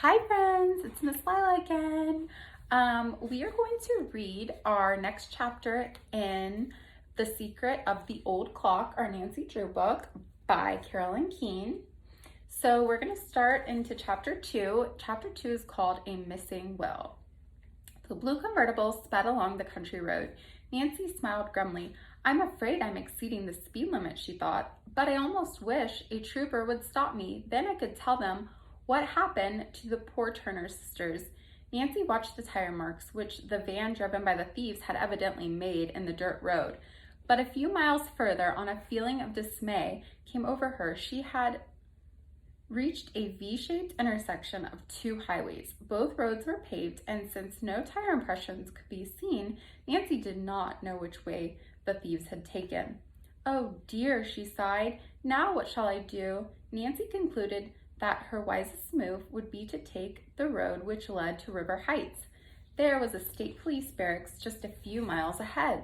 Hi friends, it's Miss Lila again. We are going to read our next chapter in The Secret of the Old Clock, our Nancy Drew book by Carolyn Keene. So we're going to start into chapter 2. Chapter 2 is called A Missing Will. The blue convertible sped along the country road. Nancy smiled grimly. I'm afraid I'm exceeding the speed limit, she thought, but I almost wish a trooper would stop me. Then I could tell them what happened to the poor Turner sisters. Nancy watched the tire marks, which the van driven by the thieves had evidently made in the dirt road. But a few miles further on, a feeling of dismay came over her. She had reached a V-shaped intersection of two highways. Both roads were paved, and since no tire impressions could be seen, Nancy did not know which way the thieves had taken. Oh dear, she sighed. Now what shall I do? Nancy concluded that her wisest move would be to take the road which led to River Heights. There was a state police barracks just a few miles ahead.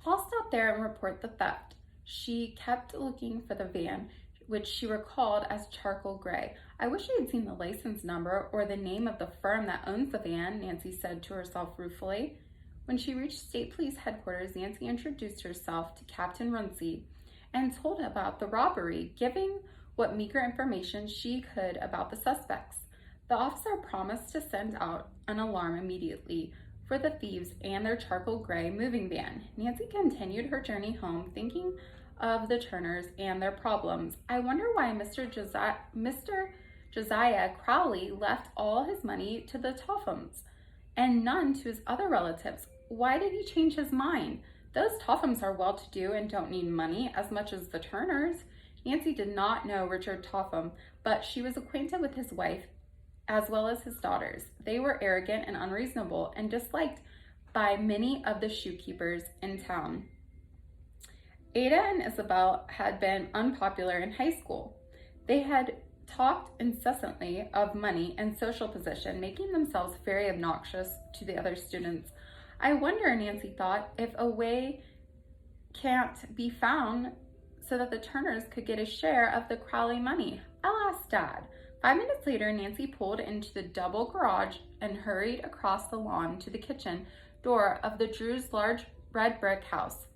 I'll stop there and report the theft. She kept looking for the van, which she recalled as charcoal gray. I wish I had seen the license number or the name of the firm that owns the van, Nancy said to herself ruefully. When she reached state police headquarters, Nancy introduced herself to Captain Runcie and told about the robbery, giving what meager information she could about the suspects. The officer promised to send out an alarm immediately for the thieves and their charcoal gray moving van. Nancy continued her journey home, thinking of the Turners and their problems. I wonder why Mr. Josiah Crowley left all his money to the Tophams and none to his other relatives. Why did he change his mind? Those Tophams are well-to-do and don't need money as much as the Turners. Nancy did not know Richard Topham, but she was acquainted with his wife as well as his daughters. They were arrogant and unreasonable and disliked by many of the shoekeepers in town. Ada and Isabel had been unpopular in high school. They had talked incessantly of money and social position, making themselves very obnoxious to the other students. I wonder, Nancy thought, if a way can't be found so that the Turners could get a share of the Crowley money. I'll ask Dad. 5 minutes later, Nancy pulled into the double garage and hurried across the lawn to the kitchen door of the Drews' large red brick house.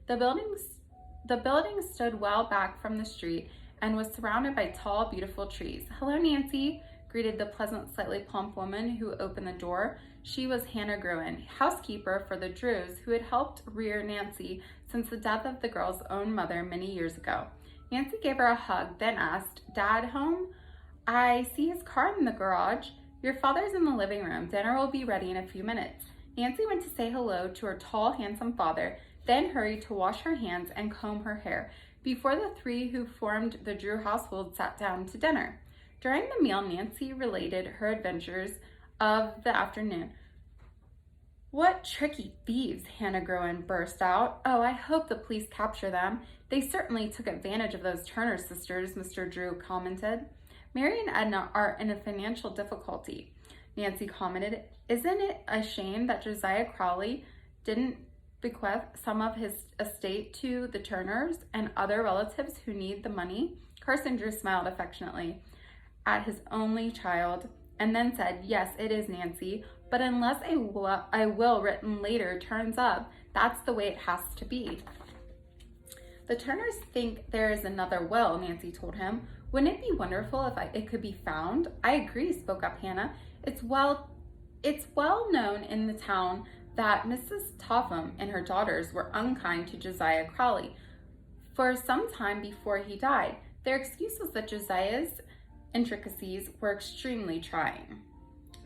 The building stood well back from the street and was surrounded by tall, beautiful trees. Hello, Nancy, greeted the pleasant, slightly plump woman who opened the door. She was Hannah Gruen, housekeeper for the Drews, who had helped rear Nancy since the death of the girl's own mother many years ago. Nancy gave her a hug, then asked, Dad home? I see his car in the garage. Your father's in the living room. Dinner will be ready in a few minutes. Nancy went to say hello to her tall, handsome father, then hurried to wash her hands and comb her hair before the three who formed the Drew household sat down to dinner. During the meal, Nancy related her adventures of the afternoon. What tricky thieves, Hannah Gruen burst out. Oh, I hope the police capture them. They certainly took advantage of those Turner sisters, Mr. Drew commented. Mary and Edna are in a financial difficulty, Nancy commented. Isn't it a shame that Josiah Crowley didn't bequeath some of his estate to the Turners and other relatives who need the money? Carson Drew smiled affectionately at his only child and then said, Yes, it is, Nancy, but unless a will written later turns up, that's the way it has to be. The Turners think there is another will, Nancy told him. Wouldn't it be wonderful if it could be found? I agree, spoke up Hannah. It's well known in the town that Mrs. Topham and her daughters were unkind to Josiah Crowley for some time before he died. Their excuse was that Josiah's intricacies were extremely trying.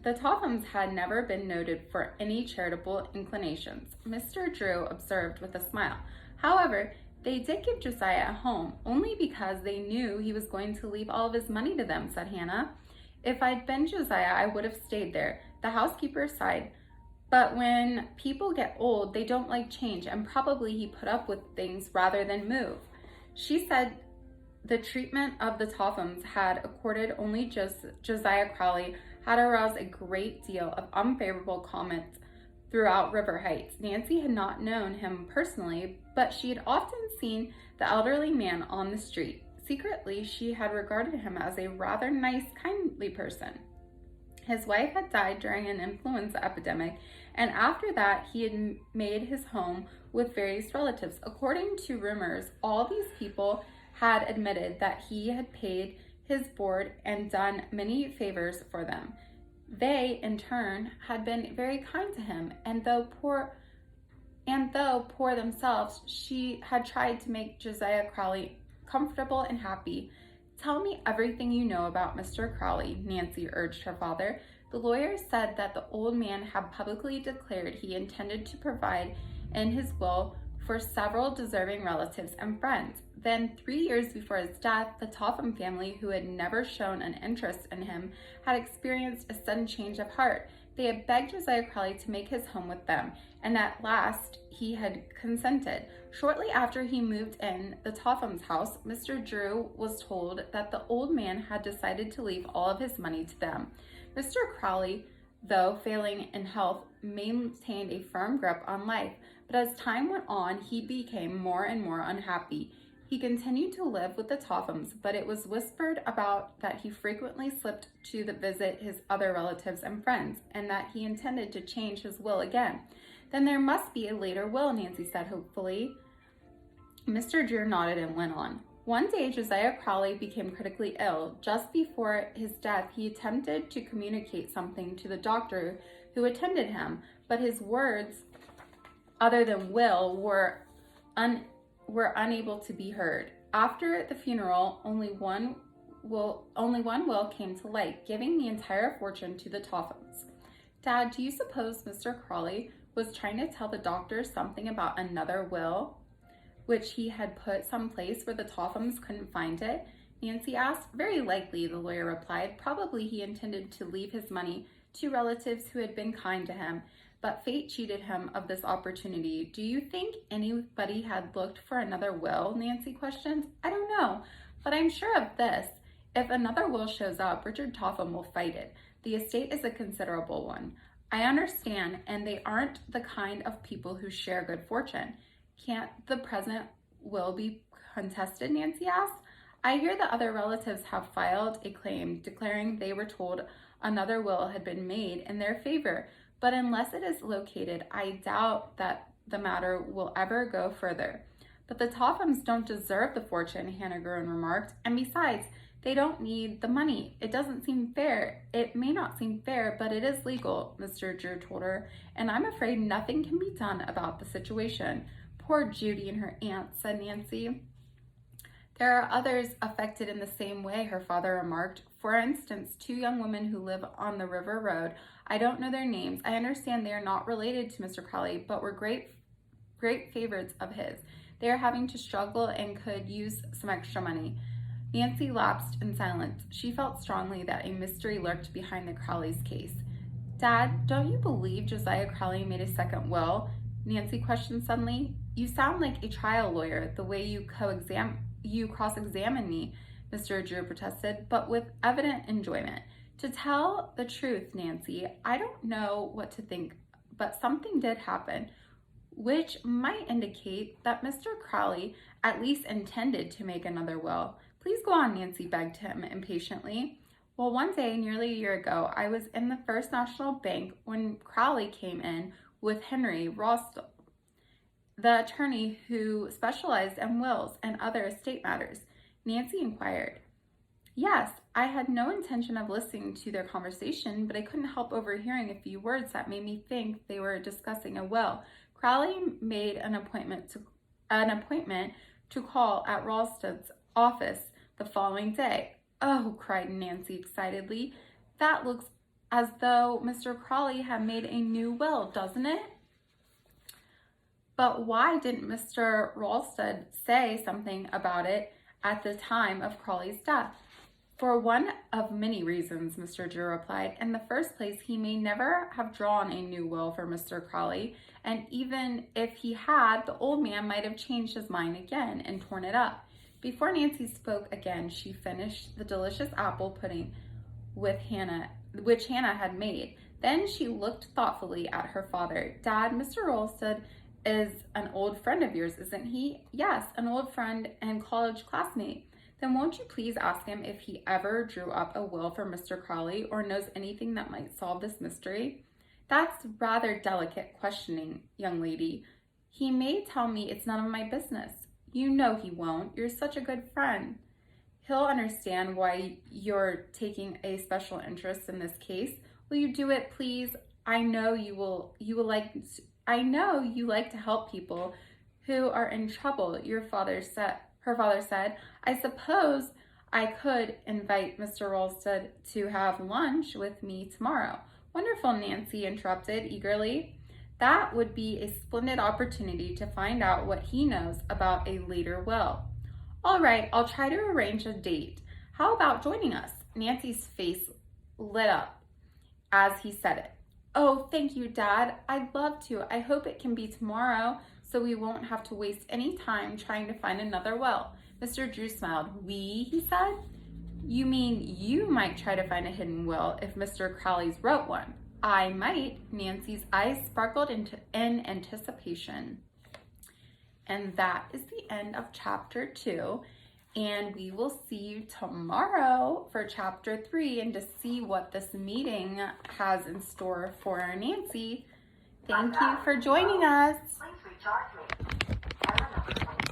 The Tophams had never been noted for any charitable inclinations, Mr. Drew observed with a smile. However, they did give Josiah a home, only because they knew he was going to leave all of his money to them, said Hannah. If I'd been Josiah, I would have stayed there, the housekeeper sighed. But when people get old, they don't like change, and probably he put up with things rather than move. She said the treatment of the Tophams had accorded only Josiah Crowley had aroused a great deal of unfavorable comments throughout River Heights. Nancy had not known him personally, but she had often seen the elderly man on the street. Secretly, she had regarded him as a rather nice, kindly person. His wife had died during an influenza epidemic, and after that, he had made his home with various relatives. According to rumors, all these people had admitted that he had paid his board and done many favors for them. They, in turn, had been very kind to him, and though poor themselves, she had tried to make Josiah Crowley comfortable and happy. Tell me everything you know about Mr. Crowley, Nancy urged her father. The lawyer said that the old man had publicly declared he intended to provide in his will for several deserving relatives and friends. Then, 3 years before his death, the Topham family, who had never shown an interest in him, had experienced a sudden change of heart. They had begged Josiah Crowley to make his home with them, and at last he had consented. Shortly after he moved in the Topham's house, Mr. Drew was told that the old man had decided to leave all of his money to them. Mr. Crowley, though failing in health, maintained a firm grip on life, but as time went on, he became more and more unhappy. He continued to live with the Tophams, but it was whispered about that he frequently slipped to visit his other relatives and friends, and that he intended to change his will again. Then there must be a later will, Nancy said hopefully. Mr. Drew nodded and went on. One day, Josiah Crowley became critically ill. Just before his death, he attempted to communicate something to the doctor who attended him, but his words, other than will, were unable to be heard. After the funeral, only one will came to light, giving the entire fortune to the Tophams. Dad, do you suppose Mr. Crowley was trying to tell the doctor something about another will, which he had put someplace where the Tophams couldn't find it? Nancy asked. Very likely, the lawyer replied. Probably he intended to leave his money to relatives who had been kind to him, but fate cheated him of this opportunity. Do you think anybody had looked for another will? Nancy questioned. I don't know, but I'm sure of this. If another will shows up, Richard Topham will fight it. The estate is a considerable one. I understand, and they aren't the kind of people who share good fortune. Can't the present will be contested? Nancy asked. I hear that other relatives have filed a claim declaring they were told another will had been made in their favor, but unless it is located, I doubt that the matter will ever go further. But the Tophams don't deserve the fortune, Hannah Groen remarked, and besides, they don't need the money. It doesn't seem fair. It may not seem fair, but it is legal, Mr. Drew told her, and I'm afraid nothing can be done about the situation. Poor Judy and her aunt, said Nancy. There are others affected in the same way, her father remarked. For instance, 2 young women who live on the River Road. I don't know their names. I understand they are not related to Mr. Crowley, but were great favorites of his. They are having to struggle and could use some extra money. Nancy lapsed in silence. She felt strongly that a mystery lurked behind the Crowley's case. Dad, don't you believe Josiah Crowley made a second will? Nancy questioned suddenly. You sound like a trial lawyer, the way you cross-examine me, Mr. Drew protested, but with evident enjoyment. To tell the truth, Nancy, I don't know what to think, but something did happen, which might indicate that Mr. Crowley at least intended to make another will. Please go on, Nancy begged him impatiently. Well, one day, nearly a year ago, I was in the First National Bank when Crowley came in with Henry Rostall, the attorney who specialized in wills and other estate matters. Nancy inquired. Yes, I had no intention of listening to their conversation, but I couldn't help overhearing a few words that made me think they were discussing a will. Crowley made an appointment to call at Ralstad's office the following day. Oh, cried Nancy excitedly. That looks as though Mr. Crowley had made a new will, doesn't it? But why didn't Mr. Ralstad say something about it at the time of Crowley's death? For one of many reasons, Mr. Drew replied. In the first place, he may never have drawn a new will for Mr. Crowley, and even if he had, the old man might have changed his mind again and torn it up. Before Nancy spoke again, she finished the delicious apple pudding which Hannah had made. Then she looked thoughtfully at her father. Dad, Mr. Ralstad is an old friend of yours, isn't he? Yes, an old friend and college classmate. then won't you please ask him if he ever drew up a will for Mr. Crawley or knows anything that might solve this mystery? That's rather delicate questioning, young lady. He may tell me it's none of my business. You know he won't. You're such a good friend. He'll understand why you're taking a special interest in this case. Will you do it, please? I know you like to help people who are in trouble, her father said. I suppose I could invite Mr. Ralston to have lunch with me tomorrow. Wonderful, Nancy interrupted eagerly. That would be a splendid opportunity to find out what he knows about a later will. All right, I'll try to arrange a date. How about joining us? Nancy's face lit up as he said it. Oh, thank you, Dad. I'd love to. I hope it can be tomorrow so we won't have to waste any time trying to find another will. Mr. Drew smiled. We, he said. You mean you might try to find a hidden will if Mr. Crawley's wrote one? I might. Nancy's eyes sparkled in anticipation. And that is the end of chapter 2. And we will see you tomorrow for chapter 3 and to see what this meeting has in store for Nancy. Thank you for joining us. Please recharge me.